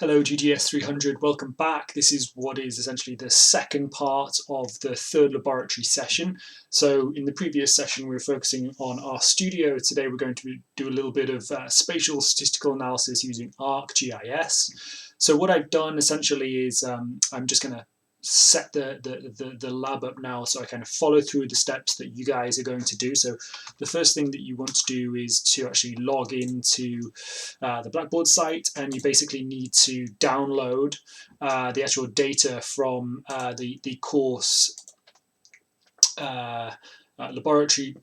Hello GGS300, welcome back. This is what is essentially the second part of the third laboratory session. So in the previous session we were focusing on RStudio. Today we're going to do a little bit of spatial statistical analysis using ArcGIS. So what I've done essentially is I'm just going to set the lab up now so I kind of follow through the steps that you guys are going to do. So the first thing that you want to do is to actually log into the Blackboard site, and you basically need to download the actual data from the course laboratory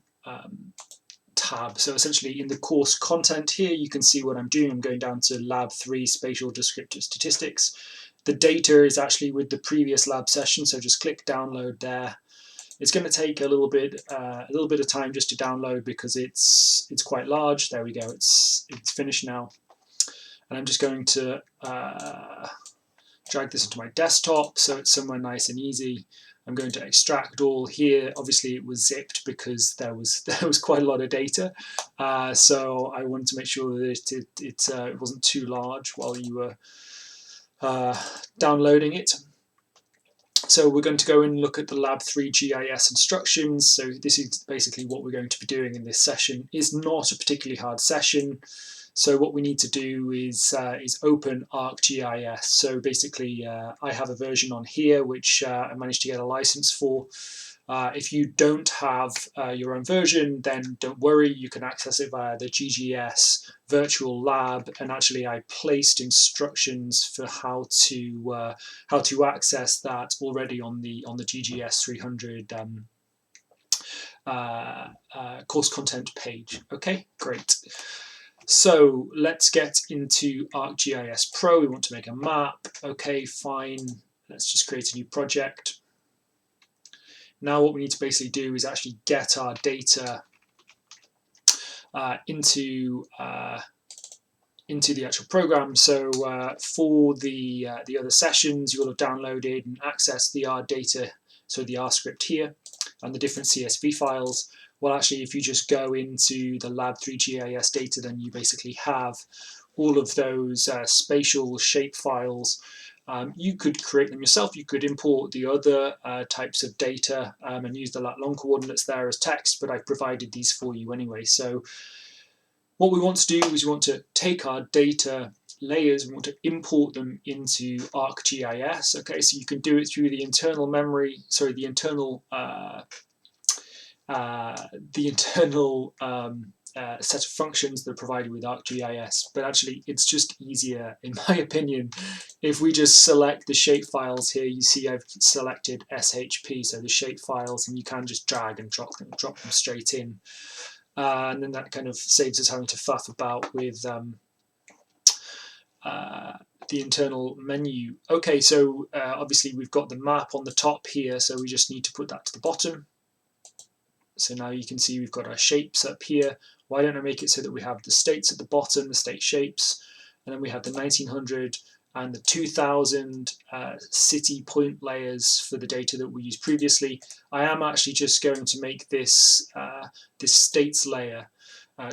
tab. So essentially in the course content here you can see what I'm doing. I'm going down to Lab 3 Spatial Descriptive Statistics. The data is actually with the previous lab session, so just click download there. It's going to take a little bit of time just to download because it's quite large. There we go. It's finished now, and I'm just going to drag this into my desktop so it's somewhere nice and easy. I'm going to extract all here. Obviously, it was zipped because there was quite a lot of data, so I wanted to make sure that it wasn't too large while you were downloading it. So we're going to go and look at the Lab 3 GIS instructions. So this is basically what we're going to be doing in this session. It's not a particularly hard session. So what we need to do is open ArcGIS. So basically I have a version on here which I managed to get a license for. If you don't have your own version, then don't worry, you can access it via the GGS virtual lab, and actually I placed instructions for how to access that already on the GGS300 course content page. Okay, great. So let's get into ArcGIS Pro. We want to make a map. Okay, fine. Let's just create a new project. Now what we need to basically do is actually get our data into the actual program. So for the other sessions, you'll have downloaded and accessed the R data, so the R script here, and the different CSV files. Well, actually, if you just go into the Lab 3 GIS data, then you basically have all of those spatial shape files. You could create them yourself. You could import the other types of data and use the lat long coordinates there as text, but I've provided these for you anyway. So what we want to do is we want to take our data layers, we want to import them into ArcGIS. Okay, so you can do it through the internal memory, sorry, the internal set of functions that are provided with ArcGIS, but actually it's just easier, in my opinion, if we just select the shape files here. You see I've selected SHP, so the shape files, and you can just drag and drop them straight in, and then that kind of saves us having to faff about with the internal menu. Okay, so obviously we've got the map on the top here, so we just need to put that to the bottom. So now you can see we've got our shapes up here. Why don't I make it so that we have the states at the bottom, the state shapes, and then we have the 1900 and the 2000 city point layers for the data that we used previously. I am actually just going to make this this states layer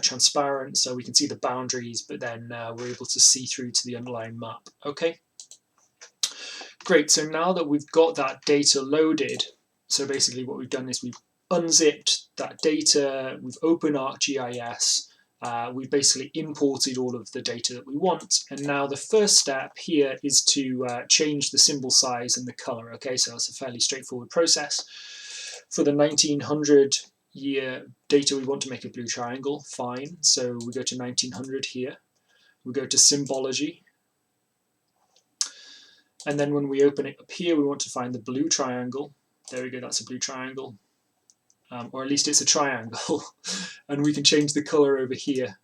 transparent so we can see the boundaries, but then we're able to see through to the underlying map. Okay, great. So now that we've got that data loaded, so basically what we've done is we've unzipped that data, we've opened ArcGIS, we've basically imported all of the data that we want, and now the first step here is to change the symbol size and the color. Okay, so that's a fairly straightforward process. For the 1900 year data, we want to make a blue triangle. Fine, so we go to 1900 here, we go to symbology, and then when we open it up here, we want to find the blue triangle. There we go, that's a blue triangle. Or at least it's a triangle, and we can change the color over here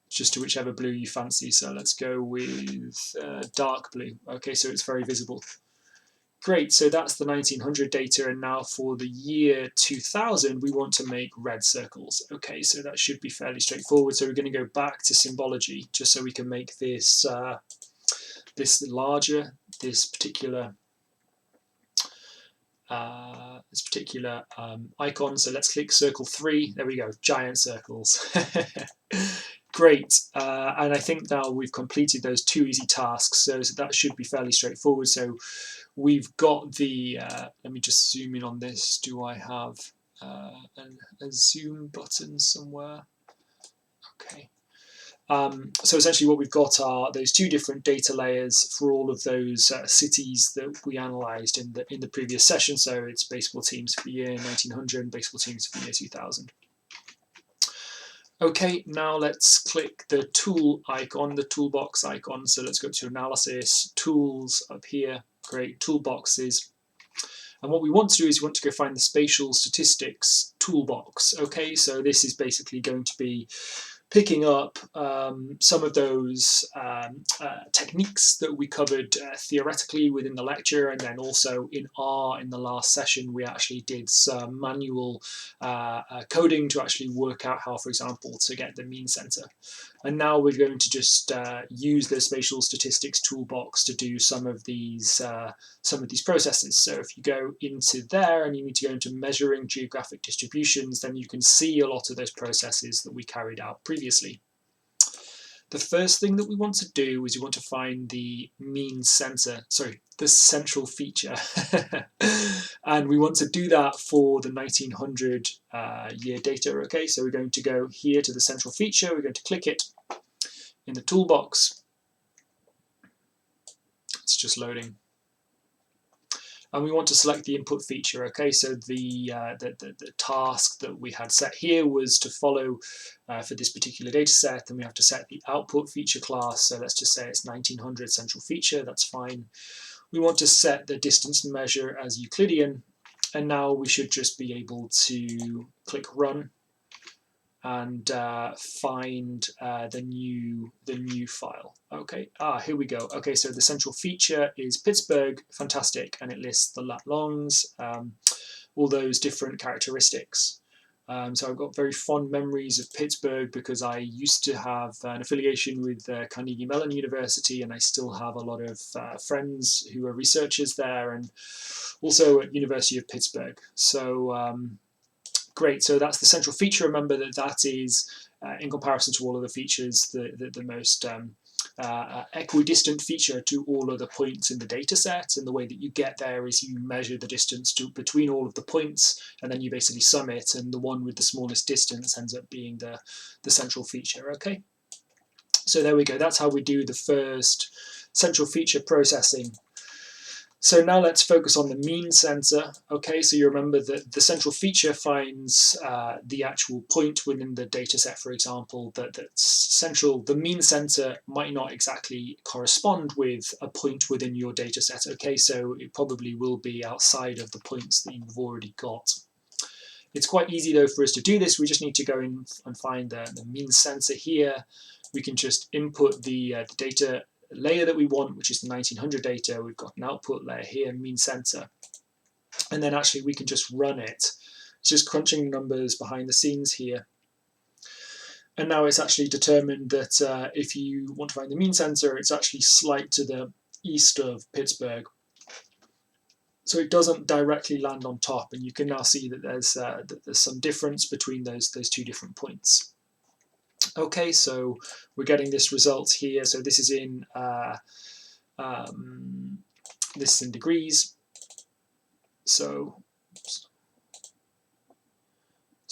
just to whichever blue you fancy. So let's go with dark blue. Okay, so it's very visible. Great, so that's the 1900 data, and now for the year 2000 we want to make red circles. Okay, so that should be fairly straightforward. So we're going to go back to symbology just so we can make this this larger, this particular icon. So let's click circle 3. There we go, giant circles. Great, and I think now we've completed those 2 easy tasks, so that should be fairly straightforward. So we've got the, let me just zoom in on this. Do I have a zoom button somewhere? Okay. So essentially what we've got are those 2 different data layers for all of those cities that we analysed in the previous session. So it's baseball teams for the year 1900 and baseball teams for the year 2000. Okay, now let's click the tool icon, the toolbox icon. So let's go to analysis, tools up here, great, toolboxes. And what we want to do is we want to go find the spatial statistics toolbox. Okay, so this is basically going to be picking up some of those techniques that we covered theoretically within the lecture, and then also in R in the last session we actually did some manual coding to actually work out how, for example, to get the mean center. And now we're going to just use the spatial statistics toolbox to do some of these processes. So if you go into there and you need to go into measuring geographic distributions, then you can see a lot of those processes that we carried out previously. The first thing that we want to do is we want to find the mean center, sorry, the central feature. And we want to do that for the 1900 year data. Okay, so we're going to go here to the central feature, we're going to click it in the toolbox. It's just loading. And we want to select the input feature. Okay, so the task that we had set here was to follow for this particular data set, and we have to set the output feature class. So let's just say it's 1900 central feature, that's fine. We want to set the distance measure as Euclidean, and now we should just be able to click run and find the new file. Okay, here we go. Okay, so the central feature is Pittsburgh, fantastic, and it lists the lat longs, all those different characteristics. So I've got very fond memories of Pittsburgh because I used to have an affiliation with Carnegie Mellon University, and I still have a lot of friends who are researchers there, and also at University of Pittsburgh. So great, so that's the central feature. Remember that that is, in comparison to all other features, the most equidistant feature to all other points in the data set. And the way that you get there is you measure the distance between all of the points, and then you basically sum it, and the one with the smallest distance ends up being the central feature. Okay, so there we go. That's how we do the first central feature processing. So now let's focus on the mean center. Okay, so you remember that the central feature finds the actual point within the data set, for example, that's central. The mean center might not exactly correspond with a point within your data set. Okay, so it probably will be outside of the points that you've already got. It's quite easy though for us to do this. We just need to go in and find the mean center here. We can just input the data layer that we want, which is the 1900 data. We've got an output layer here, mean center, and then actually we can just run it. It's just crunching numbers behind the scenes here, and now it's actually determined that if you want to find the mean center, it's actually slight to the east of Pittsburgh, so it doesn't directly land on top, and you can now see that there's some difference between those 2 different points. Okay, so we're getting this result here. So this is in degrees. So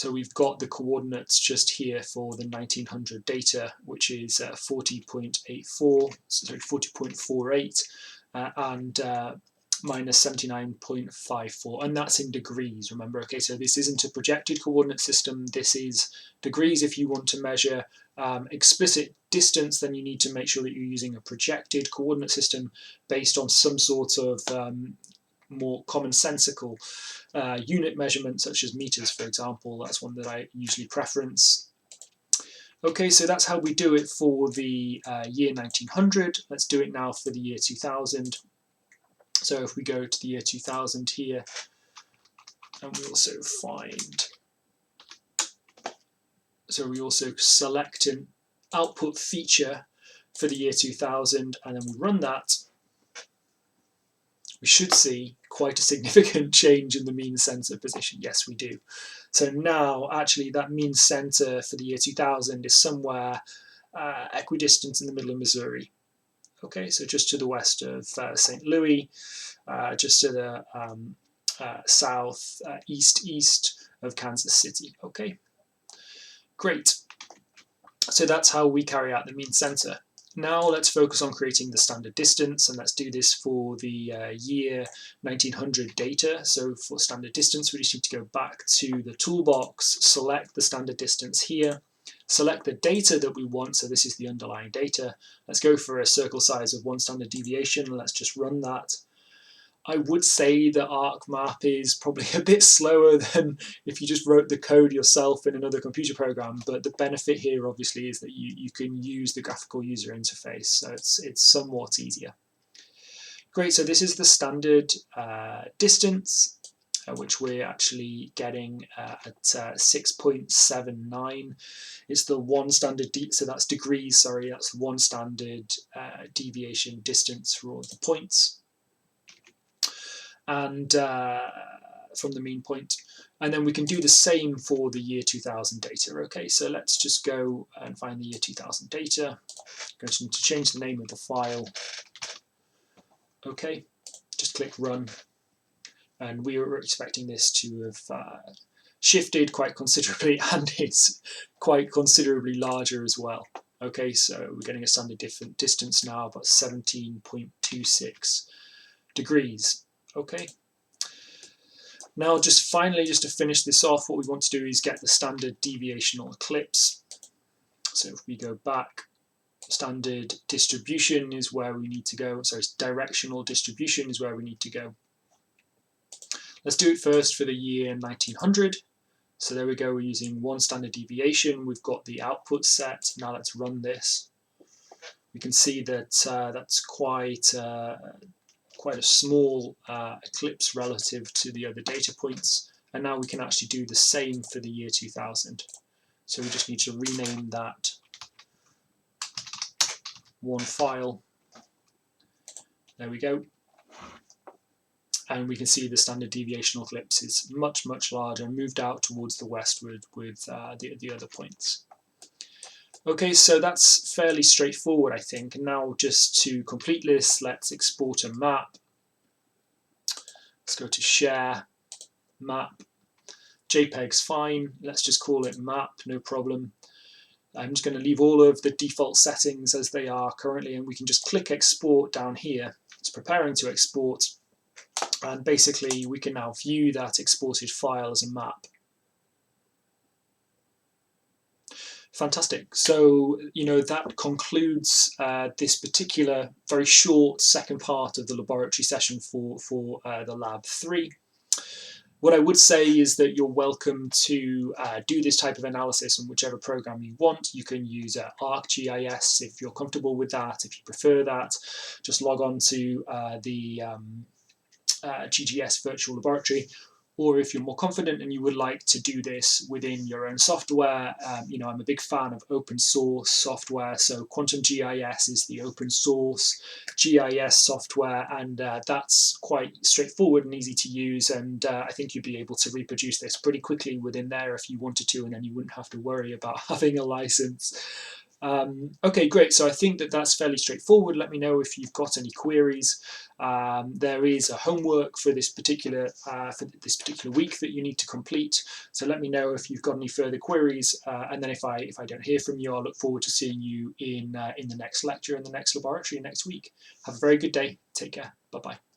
we've got the coordinates just here for the 1900 data, which is 40.84, sorry, 40.48, and minus 79.54, and that's in degrees, remember. Okay, so this isn't a projected coordinate system, this is degrees. If you want to measure explicit distance, then you need to make sure that you're using a projected coordinate system based on some sort of more commonsensical unit measurement, such as meters, for example. That's one that I usually preference. Okay, so that's how we do it for the year 1900. Let's do it now for the year 2000. So if we go to the year 2000 here, and we also find, so we also select an output feature for the year 2000, and then we run that, we should see quite a significant change in the mean center position. Yes, we do. So now actually that mean center for the year 2000 is somewhere equidistant in the middle of Missouri. Okay, so just to the west of St. Louis, just to the south east of Kansas City. Okay, great. So that's how we carry out the mean center. Now let's focus on creating the standard distance, and let's do this for the year 1900 data. So for standard distance, we just need to go back to the toolbox, select the standard distance here, select the data that we want, so this is the underlying data. Let's go for a circle size of 1 standard deviation, let's just run that. I would say that ArcMap is probably a bit slower than if you just wrote the code yourself in another computer program, but the benefit here obviously is that you can use the graphical user interface, so it's somewhat easier. Great, so this is the standard distance, which we're actually getting at 6.79. It's the 1 standard, so that's degrees, sorry, that's 1 standard deviation distance for all of the points. And from the mean point, and then we can do the same for the year 2000 data. Okay, so let's just go and find the year 2000 data. I'm going to need to change the name of the file. Okay, just click run, and we were expecting this to have shifted quite considerably, and it's quite considerably larger as well. Okay, so we're getting a standard different distance now, about 17.26 degrees. Okay. Now, just finally, just to finish this off, what we want to do is get the standard deviational eclipse. So if we go back, standard distribution is where we need to go. Sorry, directional distribution is where we need to go. Let's do it first for the year 1900. So there we go, we're using 1 standard deviation. We've got the output set. Now let's run this. We can see that that's quite a small eclipse relative to the other data points, and now we can actually do the same for the year 2000. So we just need to rename that one file. There we go, and we can see the standard deviational eclipse is much larger and moved out towards the westward with the other points. Okay, so that's fairly straightforward, I think. And now just to complete this, let's export a map. Let's go to share, map, JPEG's fine, let's just call it map, no problem. I'm just going to leave all of the default settings as they are currently, and we can just click export down here. It's preparing to export, and basically we can now view that exported file as a map. Fantastic. So, that concludes this particular very short second part of the laboratory session for the Lab 3. What I would say is that you're welcome to do this type of analysis on whichever program you want. You can use ArcGIS if you're comfortable with that. If you prefer that, just log on to the GGS virtual laboratory. Or if you're more confident and you would like to do this within your own software, I'm a big fan of open source software. So Quantum GIS is the open source GIS software, and that's quite straightforward and easy to use. And I think you'd be able to reproduce this pretty quickly within there if you wanted to, and then you wouldn't have to worry about having a license. Okay, great. So I think that that's fairly straightforward. Let me know if you've got any queries. There is a homework for this particular week that you need to complete. So let me know if you've got any further queries, and then if I don't hear from you, I'll look forward to seeing you in the next lecture in the next laboratory next week. Have a very good day. Take care. Bye bye.